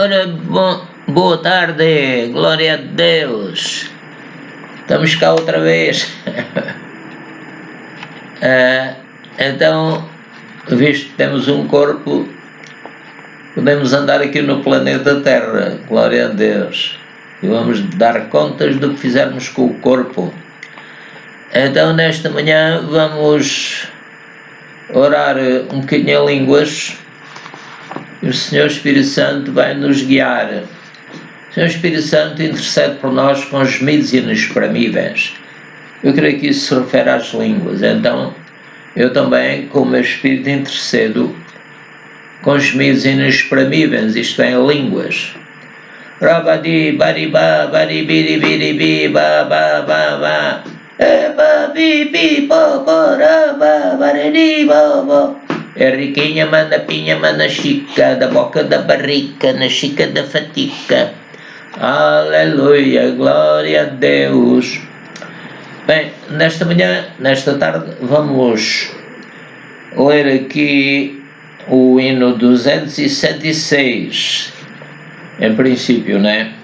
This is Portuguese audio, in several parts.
Ora, boa tarde, glória a Deus. Estamos cá outra vez. Então, visto que temos um corpo, podemos andar aqui no planeta Terra, glória a Deus. E vamos dar contas do que fizermos com o corpo. Então, nesta manhã, vamos orar um bocadinho em línguas. E o Senhor Espírito Santo vai nos guiar. O Senhor Espírito Santo intercede por nós com gemidos inexprimíveis. Eu creio que isso se refere às línguas. Então, eu também, com o meu Espírito, intercedo com gemidos inexprimíveis, isto é, em línguas. Rabadi, baribá, baribiribiribi, ba, ba, ba, ba. Eba, bi, bi, bo, bo, raba, bariri, bo, bo. É riquinha, mana, pinha, mana, chica, da boca da barrica, na chica da fatica. Aleluia, glória a Deus. Bem, nesta manhã, nesta tarde, vamos ler aqui o hino 276, em princípio, né?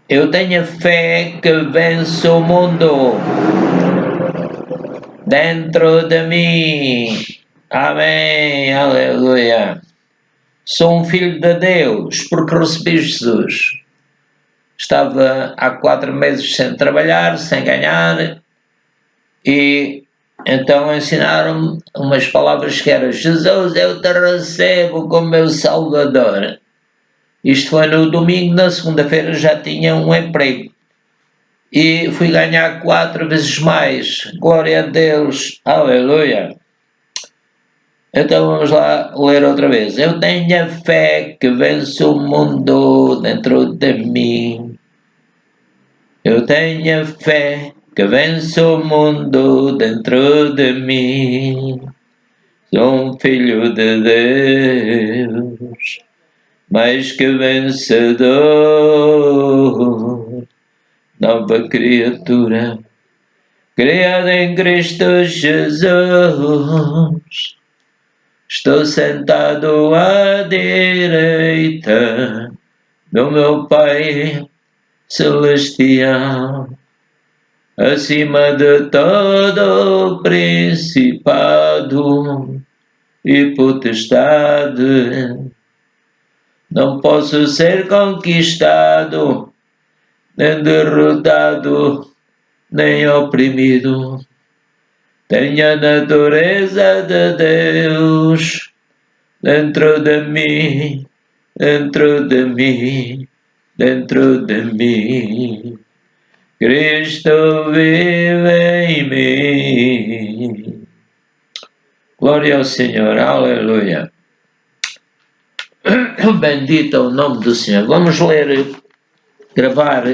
Eu tenho fé que vence o mundo dentro de mim. Amém, aleluia. Sou um filho de Deus porque recebi Jesus. Estava há 4 meses sem trabalhar, sem ganhar, e então ensinaram-me umas palavras que eram: Jesus, eu te recebo como meu Salvador. Isto foi no domingo, na segunda-feira já tinha um emprego. E fui ganhar 4 vezes mais. Glória a Deus. Aleluia. Então vamos lá ler outra vez. Eu tenho a fé que vence o mundo dentro de mim. Eu tenho a fé que vence o mundo dentro de mim. Sou um filho de Deus, mais que vencedor. Nova criatura, criada em Cristo Jesus. Estou sentado à direita do meu Pai Celestial, acima de todo principado e potestade. Não posso ser conquistado, nem derrotado, nem oprimido. Tenho a natureza de Deus dentro de mim, dentro de mim, dentro de mim. Cristo vive em mim. Glória ao Senhor, aleluia. Bendito é o nome do Senhor. Vamos gravar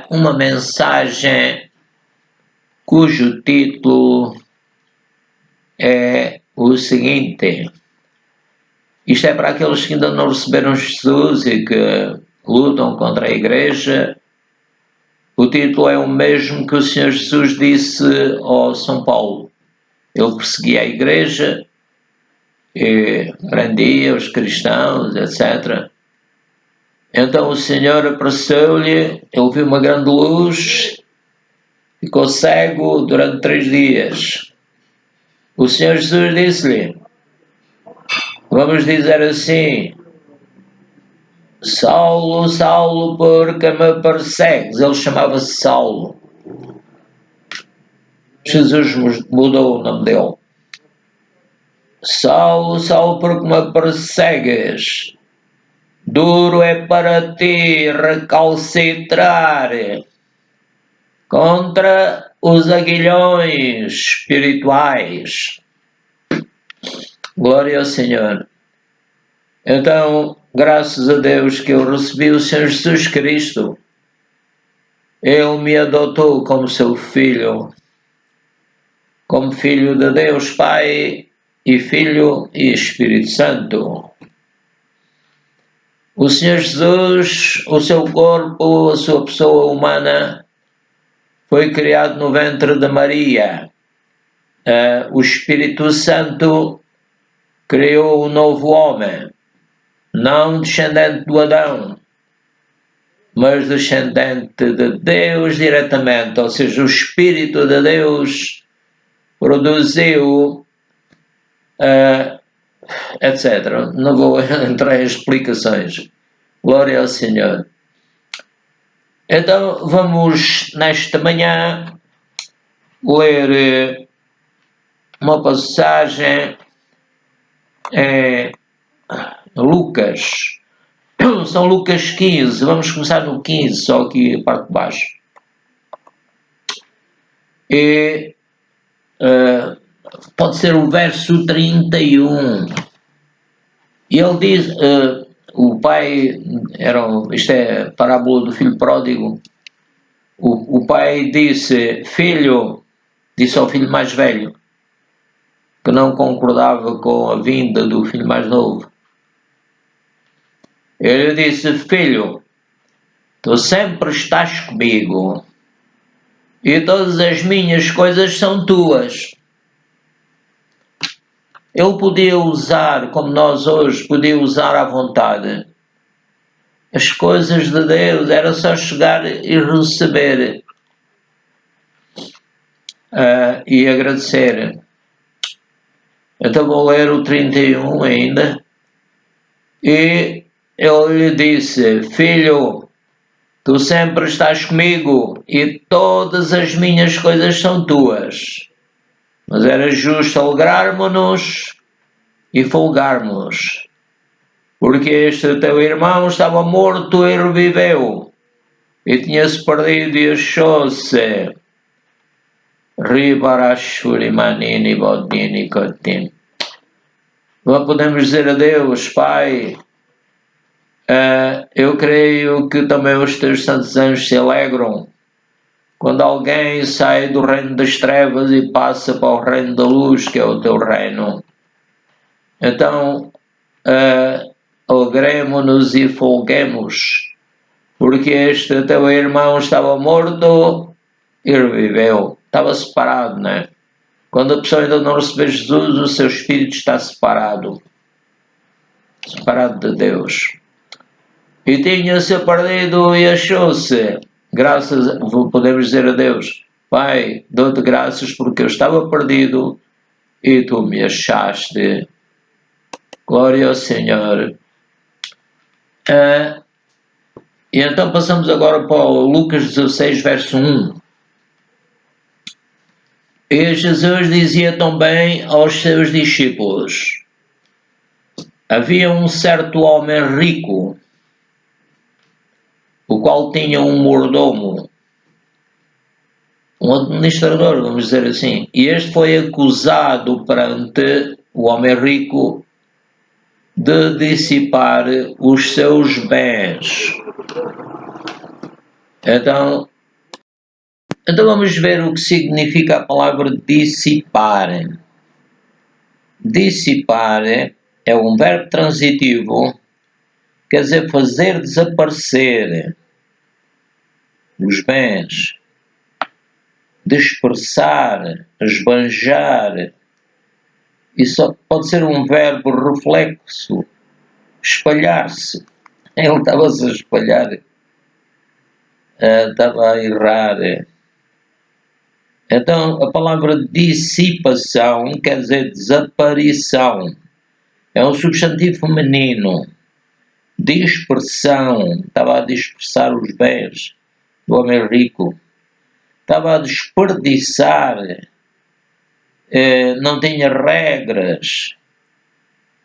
uma mensagem cujo título é o seguinte. Isto é para aqueles que ainda não receberam Jesus e que lutam contra a igreja. O título é o mesmo que o Senhor Jesus disse ao São Paulo. Ele perseguia a igreja, e prendia os cristãos, etc. Então o Senhor apareceu-lhe, ele viu uma grande luz, ficou cego durante 3 dias. O Senhor Jesus disse-lhe, vamos dizer assim: Saulo, Saulo, porque me persegues? Ele chamava-se Saulo. Jesus mudou o nome dele. Saulo, Saulo, porque me persegues? Duro é para ti recalcitrar contra os aguilhões espirituais. Glória ao Senhor. Então, graças a Deus que eu recebi o Senhor Jesus Cristo. Ele me adotou como seu filho, como filho de Deus Pai e Filho e Espírito Santo. O Senhor Jesus, o seu corpo, a sua pessoa humana, foi criado no ventre de Maria. O Espírito Santo criou um novo homem, não descendente do Adão, mas descendente de Deus diretamente, ou seja, o Espírito de Deus produziu, etc. Não vou entrar em explicações. Glória ao Senhor. Então vamos nesta manhã ler uma passagem em Lucas. São Lucas 15, vamos começar no 15, só aqui a parte de baixo. E pode ser o verso 31. E ele diz, o pai, isto é a parábola do filho pródigo, o pai disse ao filho mais velho, que não concordava com a vinda do filho mais novo. Ele disse: filho, tu sempre estás comigo e todas as minhas coisas são tuas. Ele podia usar, como nós hoje, podia usar à vontade. As coisas de Deus era só chegar e receber e agradecer. Então vou ler o 31 ainda. E ele lhe disse: filho, tu sempre estás comigo e todas as minhas coisas são tuas. Mas era justo alegrarmos-nos e folgarmos, porque este teu irmão estava morto e reviveu, e tinha-se perdido e achou-se. Ribarashulimanini bodini kotin. Não podemos dizer a Deus: Pai, eu creio que também os teus santos anjos se alegram quando alguém sai do reino das trevas e passa para o reino da luz, que é o teu reino. Então, alegremos-nos e folguemos, porque este teu irmão estava morto e reviveu. Estava separado, não é? Quando a pessoa ainda não recebeu Jesus, o seu espírito está separado de Deus. E tinha-se perdido e achou-se. Podemos dizer a Deus: Pai, dou-te graças porque eu estava perdido e tu me achaste. Glória ao Senhor. E então passamos agora para o Lucas 16, verso 1. E Jesus dizia também aos seus discípulos: havia um certo homem rico, o qual tinha um mordomo, um administrador, vamos dizer assim, e este foi acusado perante o homem rico de dissipar os seus bens. Então vamos ver o que significa a palavra dissipar. Dissipar é um verbo transitivo, quer dizer fazer desaparecer os bens, dispersar, esbanjar. Isso pode ser um verbo reflexo, espalhar-se. Ele estava-se a espalhar, estava a errar. Então, a palavra dissipação quer dizer desaparição. É um substantivo feminino. Dispersão. Estava a dispersar os bens do homem rico. Estava a desperdiçar. Não tinha regras.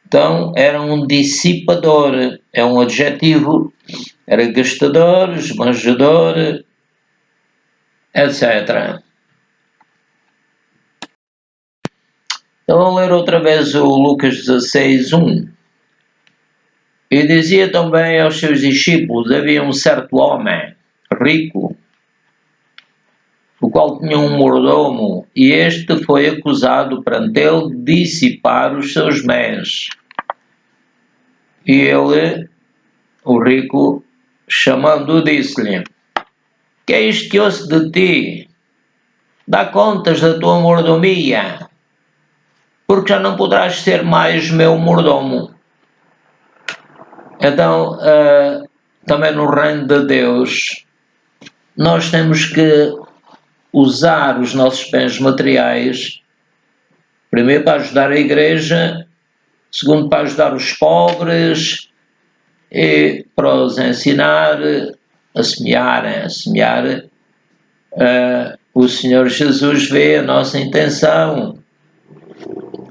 Então, era um dissipador. É um adjetivo. Era gastador, esbanjador, etc. Então vamos ler outra vez o Lucas 16, 1. E dizia também aos seus discípulos: havia um certo homem rico, o qual tinha um mordomo, e este foi acusado perante ele de dissipar os seus bens. E ele, o rico, chamando-o, disse-lhe: que é isto que ouço de ti? Dá contas da tua mordomia. porque já não poderás ser mais meu mordomo. Então, também no reino de Deus, nós temos que usar os nossos bens materiais, primeiro para ajudar a igreja, segundo para ajudar os pobres e para os ensinar a semear. O Senhor Jesus vê a nossa intenção.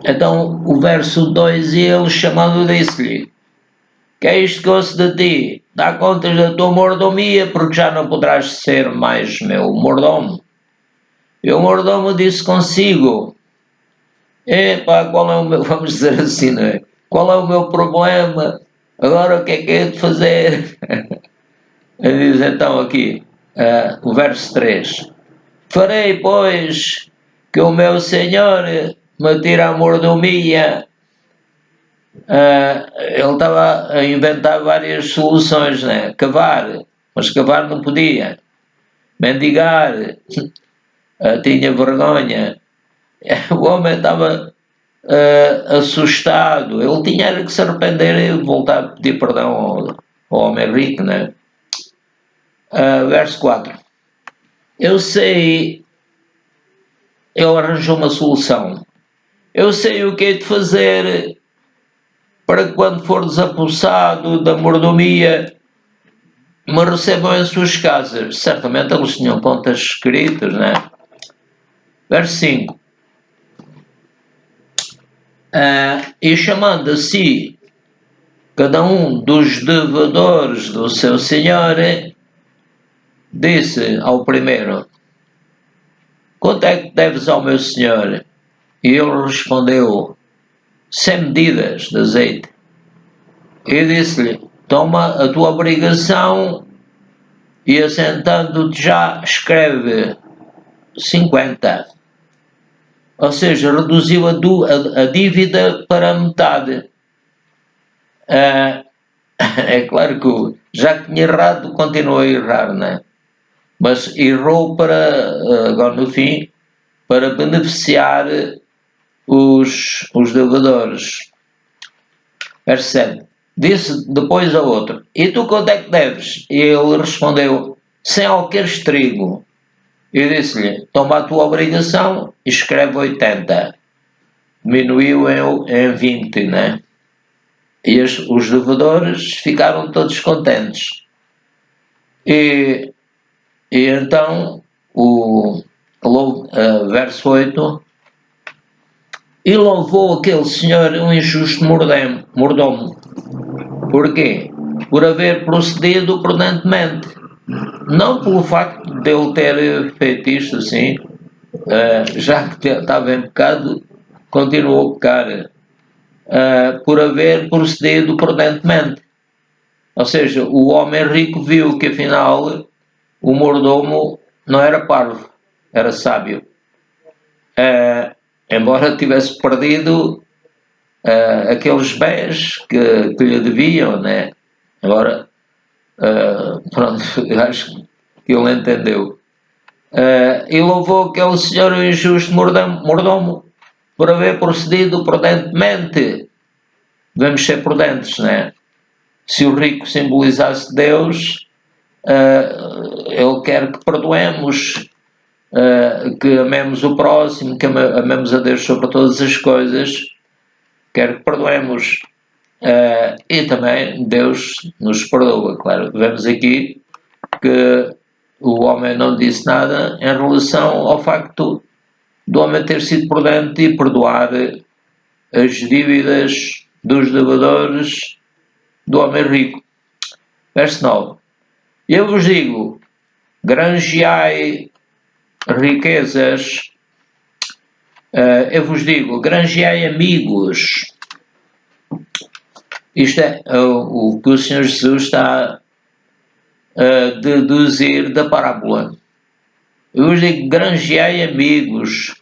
Então, o verso 2, ele chamando disse-lhe: que é isto que ouço de ti? Dá contas da tua mordomia, porque já não poderás ser mais meu mordomo. E o mordomo disse consigo: epá, qual é o meu, vamos dizer assim, não é? Qual é o meu problema? Agora o que é de fazer? Ele diz então aqui, o verso 3: farei, pois, que o meu Senhor me tire a mordomia. Ele estava a inventar várias soluções, né? Cavar, mas cavar não podia. Mendigar, tinha vergonha. O homem estava assustado. Ele tinha que se arrepender e voltar a pedir perdão ao homem rico, né? Verso 4. Eu sei, ele arranjou uma solução. Eu sei o que hei de fazer para que quando for desapossado da mordomia me recebam em suas casas. Certamente eles tinham contas escritas, né? Verso 5. E chamando a si cada um dos devedores do seu senhor, disse ao primeiro: quanto é que deves ao meu senhor? E ele respondeu: 100 medidas de azeite. E disse-lhe: toma a tua obrigação e assentando-te já escreve 50. Ou seja, reduziu a dívida para metade. É claro que já que tinha errado, continuou a errar, né? Mas errou para, agora no fim, para beneficiar os devedores. Verso 7. Disse depois ao outro: e tu quanto é que deves? E ele respondeu: 100 alqueires de trigo. E disse-lhe: toma a tua obrigação e escreve 80. Diminuiu em 20, né? E os devedores ficaram todos contentes. E então, verso 8: e louvou aquele senhor um injusto mordomo. Porquê? Por haver procedido prudentemente. Não pelo facto de ele ter feito isto assim, já que estava em pecado, continuou a pecar. Por haver procedido prudentemente. Ou seja, o homem rico viu que afinal o mordomo não era parvo, era sábio. Embora tivesse perdido aqueles bens que lhe deviam, né? Agora, pronto, acho que ele entendeu. E louvou aquele senhor injusto mordomo por haver procedido prudentemente. Devemos ser prudentes, né? Se o rico simbolizasse Deus, ele quer que perdoemos, que amemos o próximo, que amemos a Deus sobre todas as coisas, quer que perdoemos. E também Deus nos perdoa, claro. Vemos aqui que o homem não disse nada em relação ao facto do homem ter sido prudente e perdoar as dívidas dos devedores do homem rico. Verso 9. Eu vos digo, granjeai riquezas, eu vos digo, granjeai amigos. Isto é o que o Senhor Jesus está a deduzir da parábola. Eu vos digo, granjeai amigos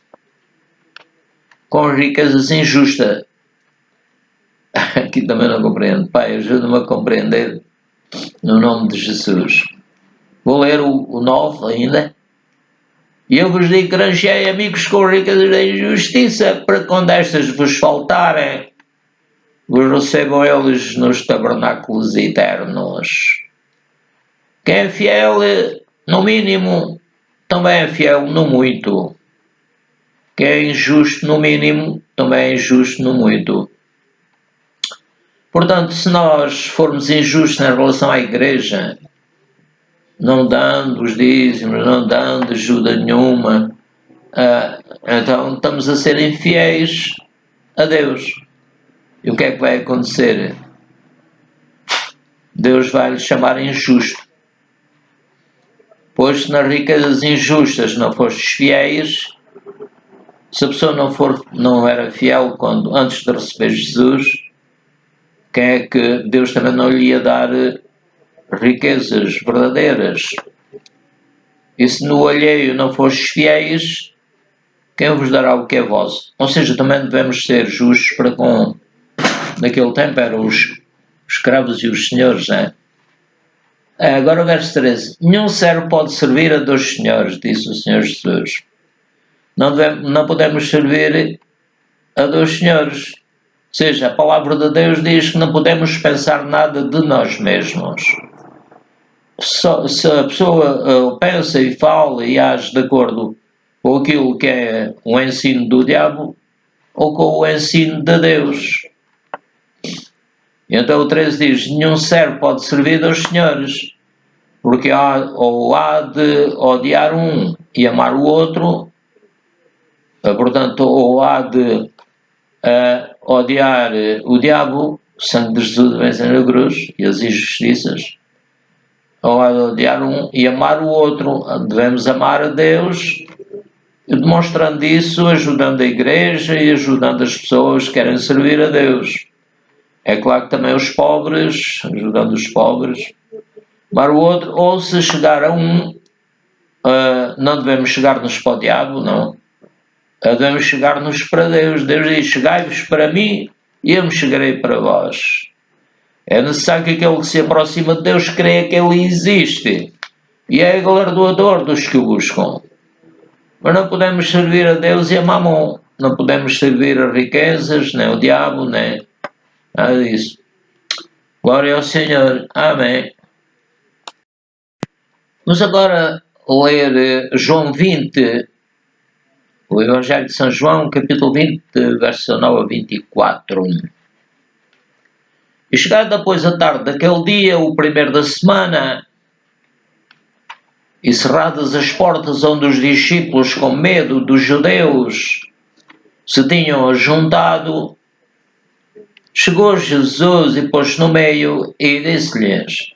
com riquezas injustas. Aqui também não compreendo. Pai, ajuda-me a compreender no nome de Jesus. Vou ler o 9 ainda. E eu vos digo que ranchei amigos com riquezas da injustiça, para que quando estas vos faltarem, vos recebam eles nos tabernáculos eternos. Quem é fiel no mínimo, também é fiel no muito. Quem é injusto no mínimo, também é injusto no muito. Portanto, se nós formos injustos em relação à igreja, não dando os dízimos, não dando ajuda nenhuma, então estamos a ser infiéis a Deus. E o que é que vai acontecer? Deus vai lhe chamar injusto. Pois se nas riquezas injustas não fostes fiéis, se a pessoa não era fiel antes de receber Jesus, quem é que Deus também não lhe ia dar riquezas verdadeiras? E se no alheio não fostes fiéis, quem vos dará o que é vosso? Ou seja, também devemos ser justos para com... Naquele tempo eram os escravos e os senhores, né? Agora o verso 13. Nenhum servo pode servir a dois senhores, disse o Senhor Jesus. Não podemos servir a dois senhores. Ou seja, a palavra de Deus diz que não podemos pensar nada de nós mesmos. Se a pessoa pensa e fala e age de acordo com aquilo que é o ensino do diabo ou com o ensino de Deus. Então o 13 diz, nenhum servo pode servir aos senhores, porque ou há de odiar um e amar o outro, portanto, ou há de odiar o diabo, o sangue de Jesus vence na cruz e as injustiças, ou há de odiar um e amar o outro. Devemos amar a Deus, demonstrando isso, ajudando a igreja e ajudando as pessoas que querem servir a Deus. É claro que também os pobres, ajudando os pobres, amar o outro, ou se chegar a um, não devemos chegar-nos para o diabo, não. Devemos chegar-nos para Deus. Deus diz, chegai-vos para mim e eu me chegarei para vós. É necessário que aquele que se aproxima de Deus creia que Ele existe e é galardoador dos que o buscam. Mas não podemos servir a Deus e a Mamon. Não podemos servir a riquezas, nem o diabo, nem nada disso. Glória ao Senhor. Amém. Vamos agora ler João 20, o Evangelho de São João, capítulo 20, verso 9 a 24. E chegada depois a tarde daquele dia, o primeiro da semana, e cerradas as portas onde os discípulos, com medo dos judeus, se tinham ajuntado, chegou Jesus e pôs-se no meio e disse-lhes,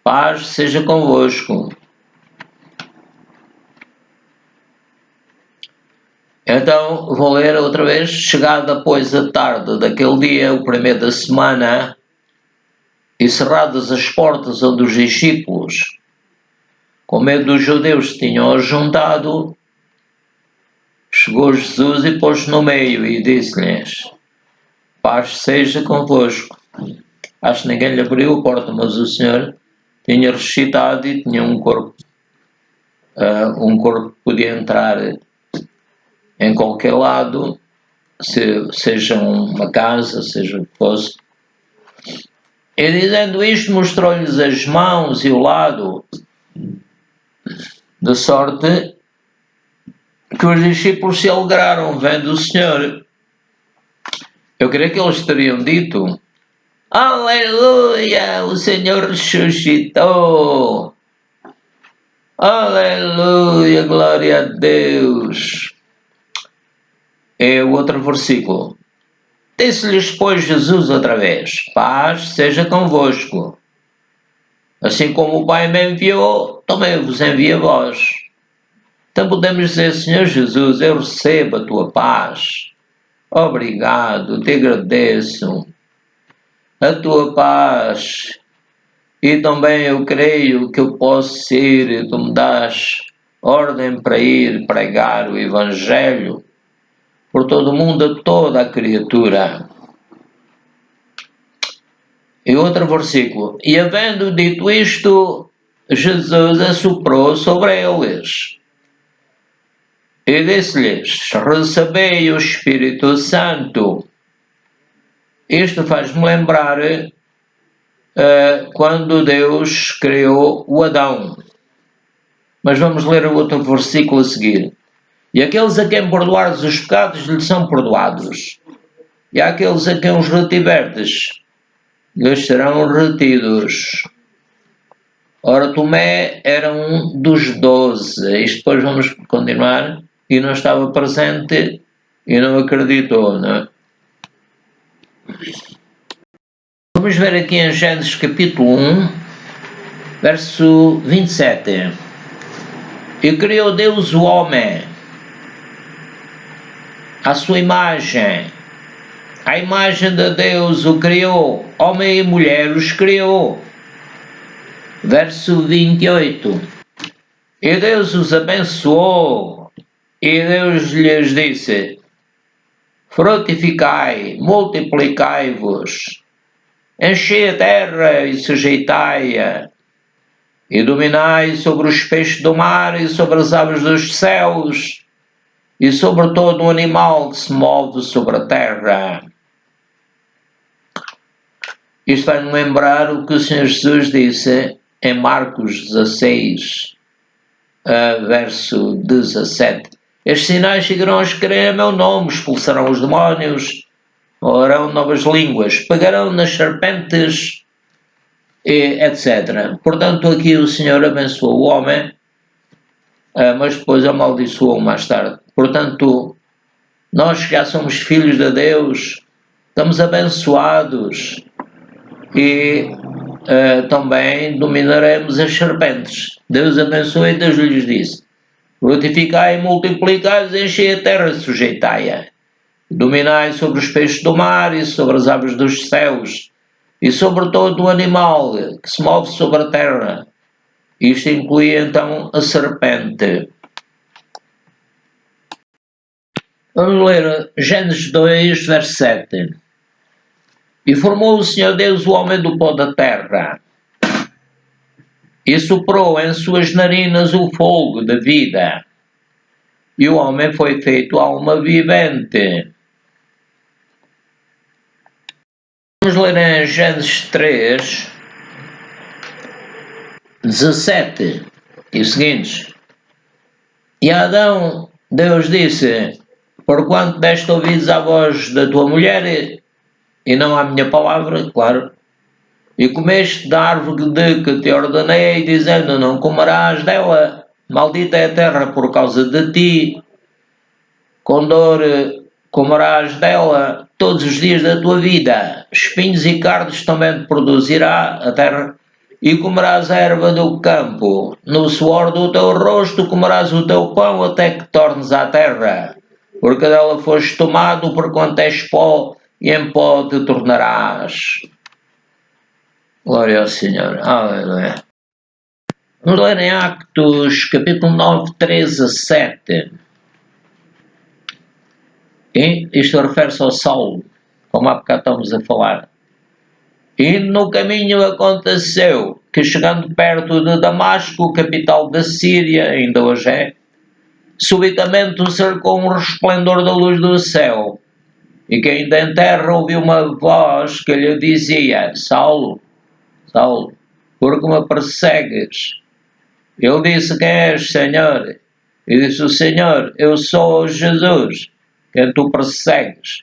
paz seja convosco. Então, vou ler outra vez. Chegada depois a tarde daquele dia, o primeiro da semana, e cerradas as portas onde os discípulos, com medo dos judeus, se tinham ajuntado, chegou Jesus e pôs-se no meio e disse-lhes, paz seja convosco. Acho que ninguém lhe abriu a porta, mas o Senhor tinha ressuscitado e tinha um corpo que podia entrar em qualquer lado, seja uma casa, seja o que fosse. E dizendo isto, mostrou-lhes as mãos e o lado, de sorte que os discípulos se alegraram vendo o Senhor. Eu creio que eles teriam dito, aleluia, o Senhor ressuscitou. Aleluia, glória a Deus. É o outro versículo. Disse-lhes, pois, Jesus outra vez, paz seja convosco. Assim como o Pai me enviou, também vos envio a vós. Então podemos dizer, Senhor Jesus, eu recebo a tua paz. Obrigado, te agradeço a tua paz. E também eu creio que eu posso ir, tu me dás ordem para ir pregar o Evangelho por todo o mundo, a toda a criatura. E outro versículo. E havendo dito isto, Jesus assoprou sobre eles. E disse-lhes: recebei o Espírito Santo. Isto faz-me lembrar quando Deus criou o Adão. Mas vamos ler o outro versículo a seguir. E aqueles a quem perdoares os pecados lhes são perdoados. E aqueles a quem os retiverdes lhes serão retidos. Ora, Tomé era um dos 12. Isto depois vamos continuar. E não estava presente e não acreditou, não é? Vamos ver aqui em Gênesis capítulo 1, verso 27. E criou Deus o homem à sua imagem. A imagem de Deus o criou, homem e mulher os criou. Verso 28. E Deus os abençoou, e Deus lhes disse: frutificai, multiplicai-vos, enchei a terra e sujeitai-a, e dominai sobre os peixes do mar e sobre as aves dos céus, e sobre todo o animal que se move sobre a terra. Isto vai-me lembrar o que o Senhor Jesus disse em Marcos 16, verso 17. Estes sinais seguirão os que creem em meu nome, expulsarão os demónios, falarão novas línguas, pegarão nas serpentes, etc. Portanto, aqui o Senhor abençoou o homem, mas depois amaldiçoou mais tarde. Portanto, nós que já somos filhos de Deus, estamos abençoados e também dominaremos as serpentes. Deus abençoou e Deus lhes disse: frutificai, multiplicai, enchei a terra, sujeitai-a. Dominai sobre os peixes do mar e sobre as aves dos céus e sobre todo o animal que se move sobre a terra. Isto inclui então a serpente. Vamos ler Gênesis 2, verso 7. E formou o Senhor Deus o homem do pó da terra, e soprou em suas narinas o fogo da vida, e o homem foi feito alma vivente. Vamos ler em Gênesis 3, 17 e os seguintes. E a Adão Deus disse: porquanto deste ouvidos à voz da tua mulher e não à minha palavra, claro, e comeste da árvore de que te ordenei, dizendo: não comerás dela, maldita é a terra por causa de ti, com dor comerás dela todos os dias da tua vida, espinhos e cardos também te produzirá a terra, e comerás a erva do campo, no suor do teu rosto comerás o teu pão até que tornes à terra, porque dela foste tomado, porquanto és pó, e em pó te tornarás. Glória ao Senhor. Aleluia. Vamos ler em Atos, capítulo 9, 13 a 7. E isto refere-se ao Saulo, como há bocado estamos a falar. E no caminho aconteceu que, chegando perto de Damasco, capital da Síria, ainda hoje é, subitamente o cercou um resplendor da luz do céu, e que ainda em terra ouviu uma voz que lhe dizia: Saulo, Saulo, por que me persegues? Ele disse: quem és, Senhor? E disse o Senhor: eu sou Jesus, quem tu persegues.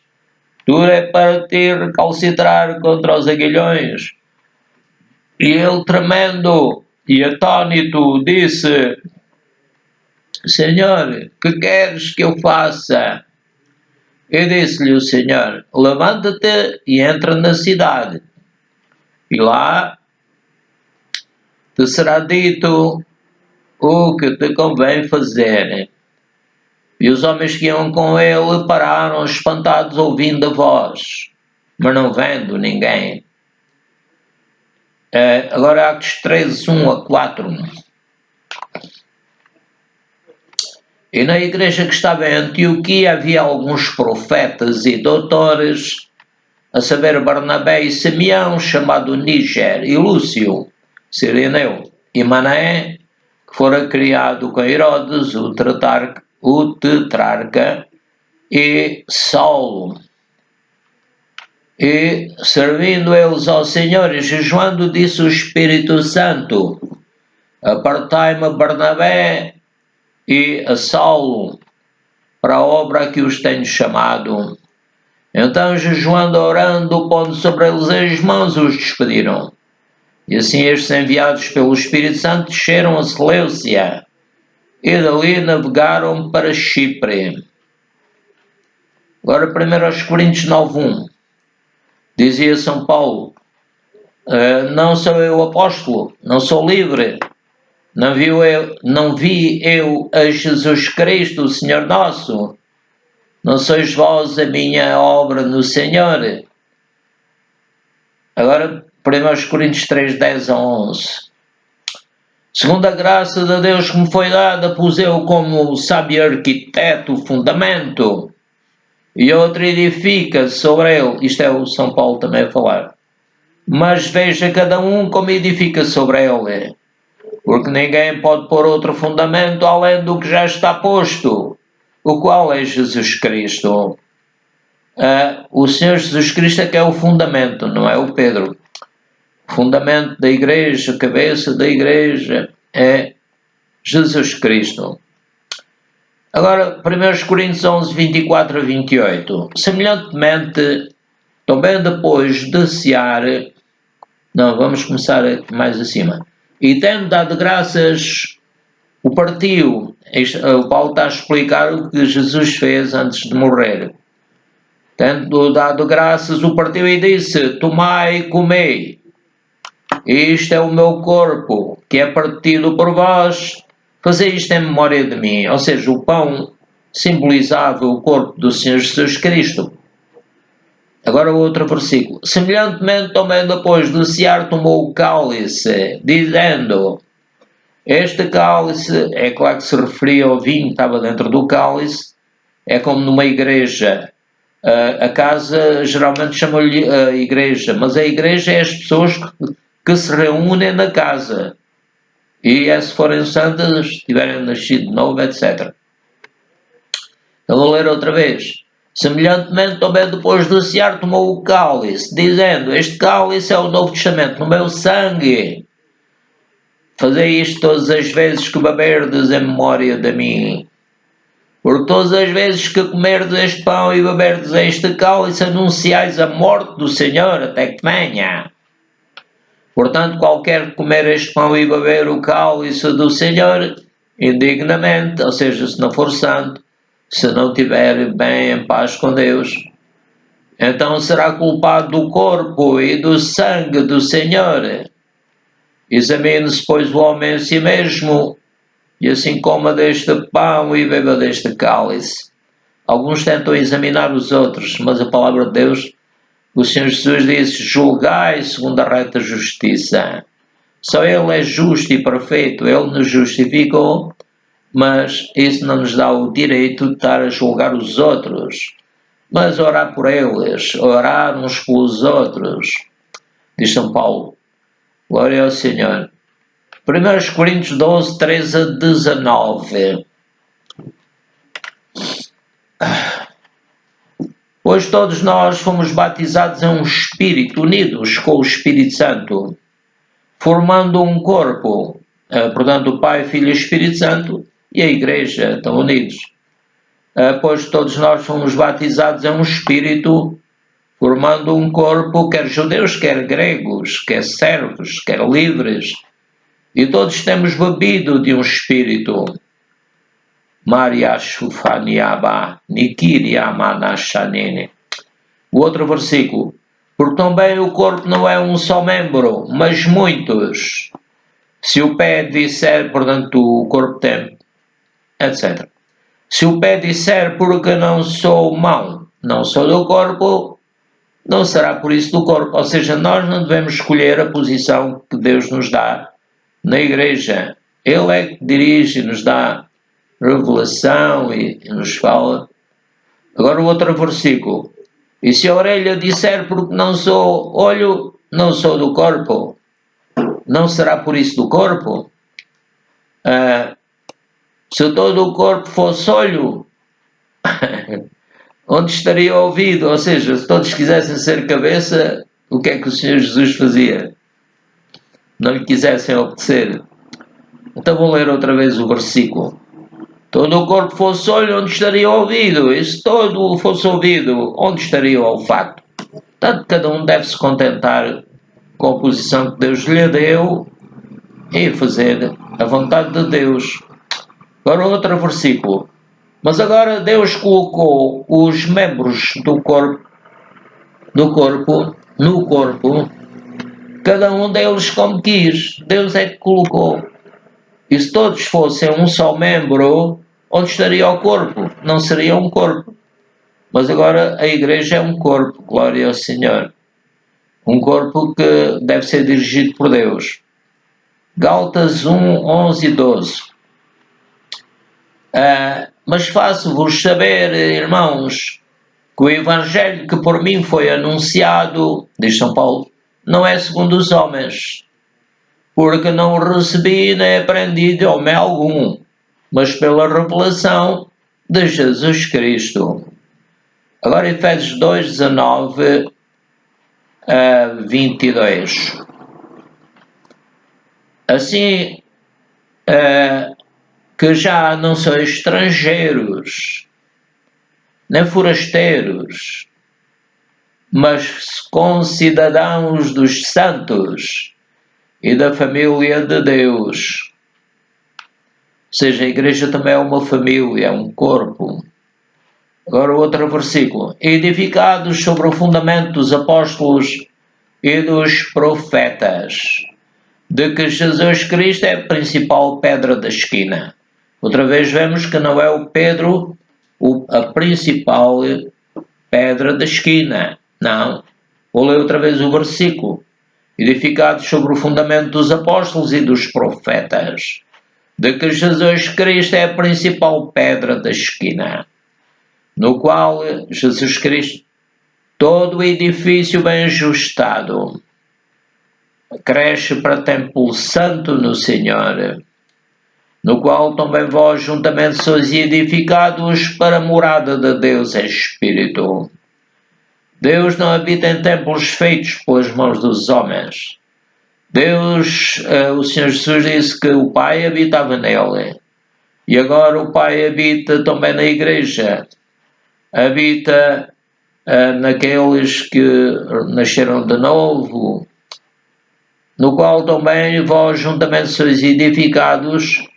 Tu é para te recalcitrar contra os aguilhões. E ele, tremendo e atônito, disse: Senhor, que queres que eu faça? E disse-lhe o Senhor: levanta-te e entra na cidade, e lá te será dito o que te convém fazer. E os homens que iam com ele pararam espantados, ouvindo a voz, mas não vendo ninguém. Agora Atos 13, 1 a 4. E na igreja que estava em Antioquia havia alguns profetas e doutores, a saber, Barnabé e Simeão, chamado Níger, e Lúcio, Sireneu, e Manaé, que fora criado com Herodes, o tetrarca, o tetrarca, e Saulo. E, servindo eles ao Senhor e jejuando, disse o Espírito Santo: apartai-me Barnabé e a Saulo para a obra a que os tenho chamado. Então, jejuando, orando, pondo sobre eles as mãos, os despediram. E assim estes, enviados pelo Espírito Santo, desceram a Seleucia e dali navegaram para Chipre. Agora, 1 Coríntios 9:1. Dizia São Paulo: não sou eu apóstolo, não sou livre, não vi eu a Jesus Cristo, o Senhor nosso. Não sois vós a minha obra no Senhor. Agora, 1 Coríntios 3:10-11. Segundo a graça de Deus que me foi dada, pus eu como sábio arquiteto o fundamento, e outro edifica sobre ele. Isto é o São Paulo também a falar. Mas veja cada um como edifica sobre ele, porque ninguém pode pôr outro fundamento além do que já está posto, o qual é Jesus Cristo. O Senhor Jesus Cristo é que é o fundamento, não é o Pedro. O fundamento da igreja, a cabeça da igreja é Jesus Cristo. Agora, 1 Coríntios 11:24-28. Semelhantemente, também depois de cear, vamos começar mais acima. E tendo dado graças, o partiu. O Paulo está a explicar o que Jesus fez antes de morrer. Tendo dado graças, o partiu e disse: tomai e comei. Isto é o meu corpo, que é partido por vós. Fazei isto em memória de mim. Ou seja, o pão simbolizava o corpo do Senhor Jesus Cristo. Agora o outro versículo. Semelhantemente também depois de cear tomou o cálice, dizendo: este cálice, é claro que se referia ao vinho que estava dentro do cálice, é como numa igreja. A casa geralmente chamam-lhe a igreja, mas a igreja é as pessoas que se reúnem na casa. E se forem santas, tiverem nascido de novo, etc. Eu vou ler outra vez. Semelhantemente, também depois de cear, tomou o cálice, dizendo: este cálice é o Novo Testamento no meu sangue. Fazei isto todas as vezes que beberdes em memória de mim. Por todas as vezes que comerdes este pão e beberdes este cálice, anunciais a morte do Senhor até que venha. Portanto, qualquer que comer este pão e beber o cálice do Senhor indignamente, ou seja, se não for santo, se não tiver bem em paz com Deus, então será culpado do corpo e do sangue do Senhor. Examine-se, pois, o homem a si mesmo, e assim coma deste pão e beba deste cálice. Alguns tentam examinar os outros, mas a palavra de Deus, o Senhor Jesus disse: julgai segundo a reta justiça. Só Ele é justo e perfeito, Ele nos justificou, mas isso não nos dá o direito de estar a julgar os outros, mas orar por eles, orar uns pelos outros. Diz São Paulo. Glória ao Senhor. 1 Coríntios 12:13-19. Pois todos nós fomos batizados em um Espírito, unidos com o Espírito Santo, formando um corpo. Portanto, o Pai, Filho e Espírito Santo e a Igreja estão unidos. Pois todos nós fomos batizados em um Espírito, formando um corpo, quer judeus, quer gregos, quer servos, quer livres, e todos temos bebido de um Espírito. Maria Shufaniaba, Nikiriamanashanene. O outro versículo. Porque também o corpo não é um só membro, mas muitos. Se o pé disser, portanto, o corpo tem, etc. Se o pé disser, porque não sou mão, não sou do corpo, não será por isso do corpo. Ou seja, nós não devemos escolher a posição que Deus nos dá na igreja. Ele é que dirige e nos dá revelação e nos fala. Agora o outro versículo. E se a orelha disser, porque não sou olho, não sou do corpo, não será por isso do corpo? Se todo o corpo fosse olho, onde estaria o ouvido? Ou seja, se todos quisessem ser cabeça, o que é que o Senhor Jesus fazia? Não lhe quisessem obedecer. Então vou ler outra vez o versículo. Todo o corpo fosse olho, onde estaria o ouvido? E se todo fosse ouvido, onde estaria o olfato? Portanto, cada um deve se contentar com a posição que Deus lhe deu e fazer a vontade de Deus. Agora outro versículo. Mas agora Deus colocou os membros no corpo, cada um deles como quis. Deus é que colocou. E se todos fossem um só membro, onde estaria o corpo? Não seria um corpo. Mas agora a igreja é um corpo, glória ao Senhor. Um corpo que deve ser dirigido por Deus. Gálatas 1, 11 e 12. Mas faço-vos saber, irmãos, que o evangelho que por mim foi anunciado, diz São Paulo, não é segundo os homens, porque não o recebi nem aprendi de homem algum, mas pela revelação de Jesus Cristo. Agora Efésios 2, 19 a 22. Assim que já não sois estrangeiros, nem forasteiros, mas concidadãos dos santos e da família de Deus. Ou seja, a igreja também é uma família, é um corpo. Agora outro versículo. Edificados sobre o fundamento dos apóstolos e dos profetas, de que Jesus Cristo é a principal pedra da esquina. Outra vez vemos que não é o Pedro a principal pedra da esquina. Não. Vou ler outra vez o versículo. Edificados sobre o fundamento dos apóstolos e dos profetas, de que Jesus Cristo é a principal pedra da esquina, no qual Jesus Cristo, todo o edifício bem ajustado, cresce para templo santo no Senhor, no qual também vós juntamente sois edificados para a morada de Deus em Espírito. Deus não habita em templos feitos pelas mãos dos homens. Deus, o Senhor Jesus disse que o Pai habitava nele. E agora o Pai habita também na igreja. Habita naqueles que nasceram de novo, no qual também vós juntamente sois edificados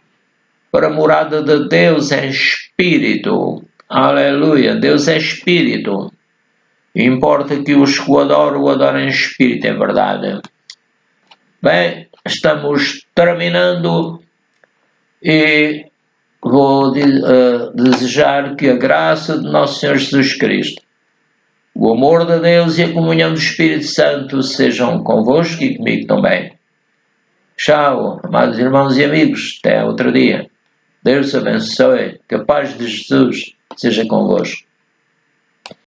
para a morada de Deus em Espírito. Aleluia! Deus é Espírito. Importa que os que o adorem em Espírito, é verdade. Bem, estamos terminando e vou desejar que a graça de Nosso Senhor Jesus Cristo, o amor de Deus e a comunhão do Espírito Santo sejam convosco e comigo também. Tchau, amados irmãos e amigos. Até outro dia. Deus abençoe. Que a paz de Jesus seja convosco.